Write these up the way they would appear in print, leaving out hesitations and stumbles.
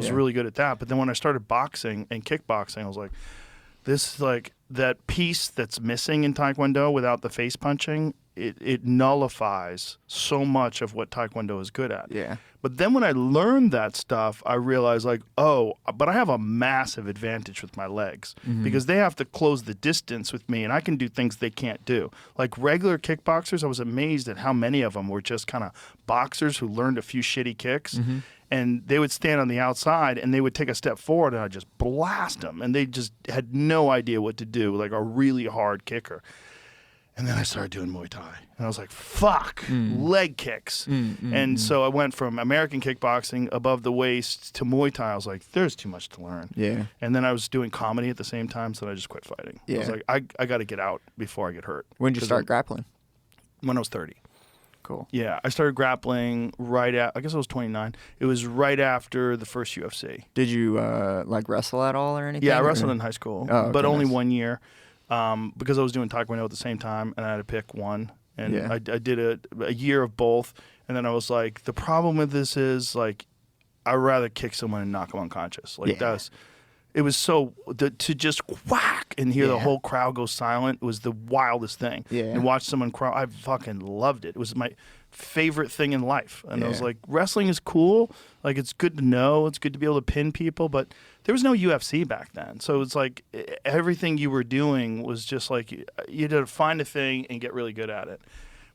I was really good at that. But then when I started boxing and kickboxing, I was like, this is like that piece that's missing in Taekwondo without the face punching. It nullifies so much of what Taekwondo is good at. Yeah. But then when I learned that stuff, I realized like, oh, but I have a massive advantage with my legs because they have to close the distance with me and I can do things they can't do. Like regular kickboxers, I was amazed at how many of them were just kind of boxers who learned a few shitty kicks and they would stand on the outside and they would take a step forward and I'd just blast them and they just had no idea what to do, like a really hard kicker. And then I started doing Muay Thai. And I was like, fuck, leg kicks. And so I went from American kickboxing above the waist to Muay Thai. I was like, there's too much to learn. Yeah. And then I was doing comedy at the same time, so I just quit fighting. Yeah. I was like, I got to get out before I get hurt. When did you start grappling? When I was 30. Cool. Yeah, I started grappling right at, I guess I was 29. It was right after the first UFC. Did you like wrestle at all or anything? Yeah, I wrestled in high school, but only 1 year. Because I was doing Taekwondo at the same time, and I had to pick one. And I did a year of both, and then I was like, the problem with this is, like, I'd rather kick someone and knock them unconscious. Like, it was so, to just whack and hear the whole crowd go silent was the wildest thing. Yeah. And watch someone cry, I fucking loved it. It was my favorite thing in life. And I was like, wrestling is cool. Like, it's good to know. It's good to be able to pin people, but there was no UFC back then. So it's like everything you were doing was just like you had to find a thing and get really good at it.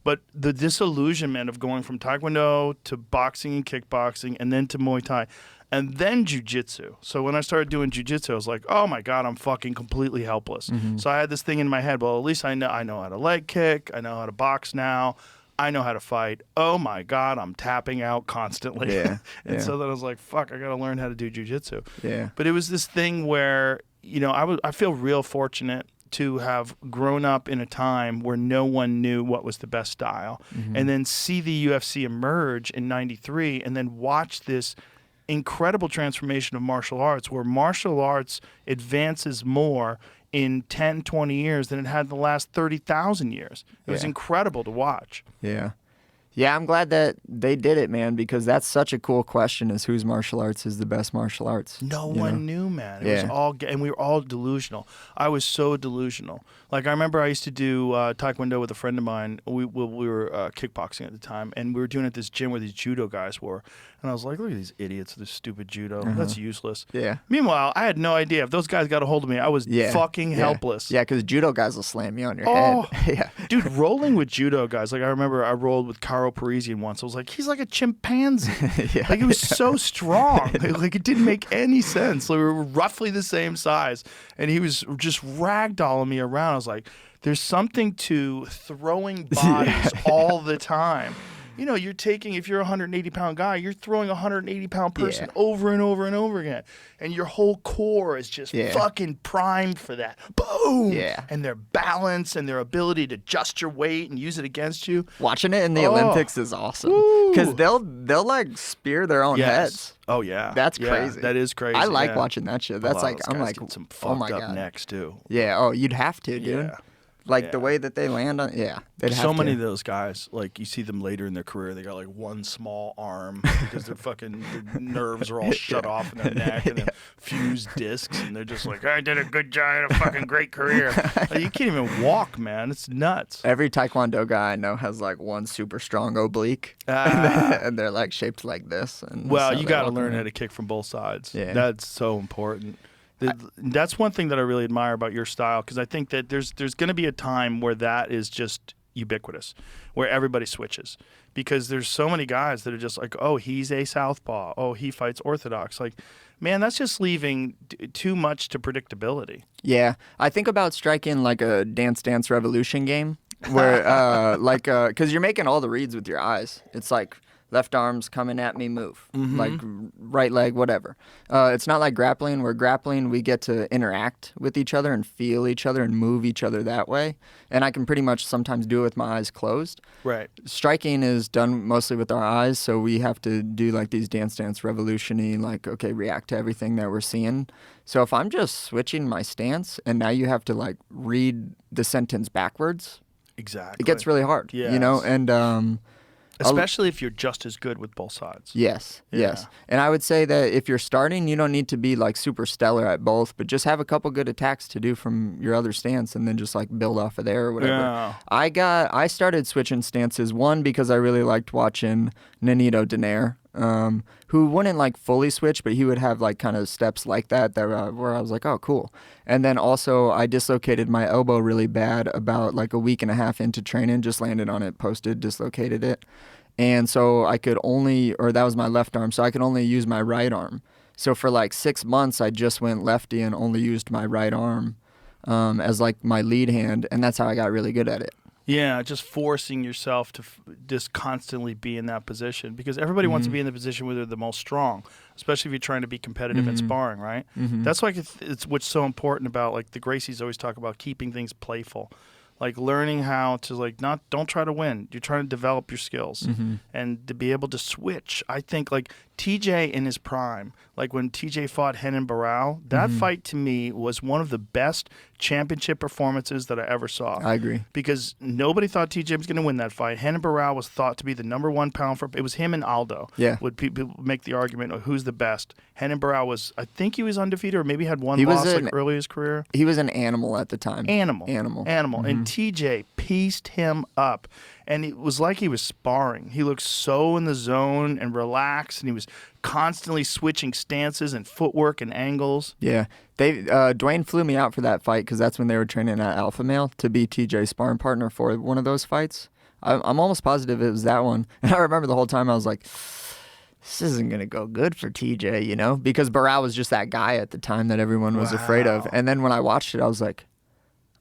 But the disillusionment of going from Taekwondo to boxing and kickboxing and then to Muay Thai and then jiu-jitsu. So when I started doing jiu-jitsu, I was like, oh my God, I'm fucking completely helpless. So I had this thing in my head, well, at least I know how to leg kick. I know how to box now. I know how to fight. Oh my God, I'm tapping out constantly. Yeah. And so then I was like, fuck, I got to learn how to do jiu-jitsu. Yeah. But it was this thing where, you know, I feel real fortunate to have grown up in a time where no one knew what was the best style and then see the UFC emerge in 93 and then watch this incredible transformation of martial arts where martial arts advances more in 10, 20 years than it had in the last 30,000 years. It was incredible to watch. Yeah. Yeah, I'm glad that they did it, man, because that's such a cool question is whose martial arts is the best martial arts? No one knew, man. It was all, and we were all delusional. I was so delusional. Like, I remember I used to do Taekwondo with a friend of mine. We were kickboxing at the time, and we were doing it at this gym where these judo guys were. And I was like, look at these idiots, this stupid judo. That's useless. Yeah. Meanwhile, I had no idea. If those guys got a hold of me, I was fucking helpless. Yeah, because judo guys will slam you on your head. Dude, rolling with judo guys. Like, I remember I rolled with Caro Parisian once. I was like, he's like a chimpanzee. Like, it was so strong. Like, it didn't make any sense. Like, we were roughly the same size. And he was just ragdolling me around. I was like, there's something to throwing bodies all the time. You know, you're taking, if you're a 180-pound guy, you're throwing a 180-pound person over and over and over again. And your whole core is just fucking primed for that. Boom! Yeah. And their balance and their ability to adjust your weight and use it against you. Watching it in the Olympics is awesome. Because they'll like spear their own heads. Oh, yeah. That's crazy. That is crazy. I like watching that shit. That's like, I'm like, some oh my fucked God. up necks, too. Yeah. Oh, you'd have to, dude. Yeah. Like the way that they land on, they'd have so to. many of those guys, like you see them later in their career, they got like one small arm because their fucking nerves are all shut off in their neck and then fused discs, and they're just like, I did a good job, I had a fucking great career. Like, you can't even walk, man. It's nuts. Every Taekwondo guy I know has like one super strong oblique, and they're like shaped like this. And well, you got to learn how to kick from both sides. Yeah. That's so important. That's one thing that I really admire about your style, because I think that there's going to be a time where that is just ubiquitous, where everybody switches, because there's so many guys that are just like, oh, he's a southpaw, oh, he fights orthodox. Like, man, that's just leaving too much to predictability. Yeah, I think about striking like a Dance Dance Revolution game where because you're making all the reads with your eyes. It's like left arm's coming at me, move. Like right leg, whatever. It's not like grappling. Where grappling, we get to interact with each other and feel each other and move each other that way. And I can pretty much sometimes do it with my eyes closed. Right. Striking is done mostly with our eyes, so we have to do like these Dance Dance Revolution-y, like, okay, react to everything that we're seeing. So if I'm just switching my stance and now you have to like read the sentence backwards, exactly, it gets really hard. You know, and Especially if you're just as good with both sides. Yes, yes. And I would say that if you're starting, you don't need to be like super stellar at both, but just have a couple good attacks to do from your other stance and then just like build off of there or whatever. Yeah. I started switching stances, one, because I really liked watching Nonito Donaire, who wouldn't like fully switch, but he would have like kind of steps like that where I was like, oh, cool. And then also I dislocated my elbow really bad about like a week and a half into training, just landed on it, posted, dislocated it. And so I could that was my left arm, so I could only use my right arm. So for like 6 months, I just went lefty and only used my right arm as like my lead hand, and that's how I got really good at it. Yeah, just forcing yourself to just constantly be in that position, because everybody wants to be in the position where they're the most strong, especially if you're trying to be competitive in sparring, right? That's why it's what's so important about, like, the Gracies always talk about keeping things playful. Like learning how to don't try to win. You're trying to develop your skills and to be able to switch. I think like TJ in his prime, like when TJ fought Renan Barão, that fight to me was one of the best championship performances that I ever saw. I agree. Because nobody thought TJ was going to win that fight. Renan Barão was thought to be the #1 pound for. It was him and Aldo. Yeah. Would people make the argument of who's the best? Renan Barão was, I think he was undefeated or maybe had one loss early in his career. He was an animal at the time. Animal. And TJ pieced him up. And it was like he was sparring. He looked so in the zone and relaxed, and he was constantly switching stances and footwork and angles. Yeah. Dwayne flew me out for that fight because that's when they were training at Alpha Male to be TJ's sparring partner for one of those fights. I'm almost positive it was that one. And I remember the whole time I was like, this isn't going to go good for TJ, you know? Because Barão was just that guy at the time that everyone was afraid of. And then when I watched it, I was like,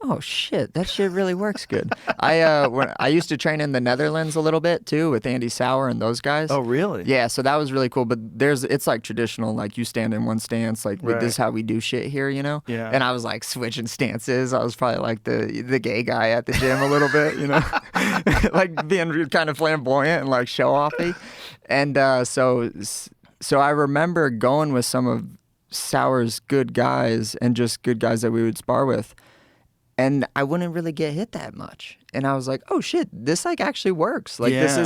oh shit, that shit really works good. I used to train in the Netherlands a little bit too with Andy Sauer and those guys. Oh really? Yeah, so that was really cool. But it's like traditional, like you stand in one stance, like this is how we do shit here, you know? Yeah. And I was like switching stances. I was probably like the gay guy at the gym a little bit, you know, like being kind of flamboyant and like show offy. And so I remember going with some of Sauer's good guys and just good guys that we would spar with. And I wouldn't really get hit that much. And I was like, oh shit, this like actually works. Like this is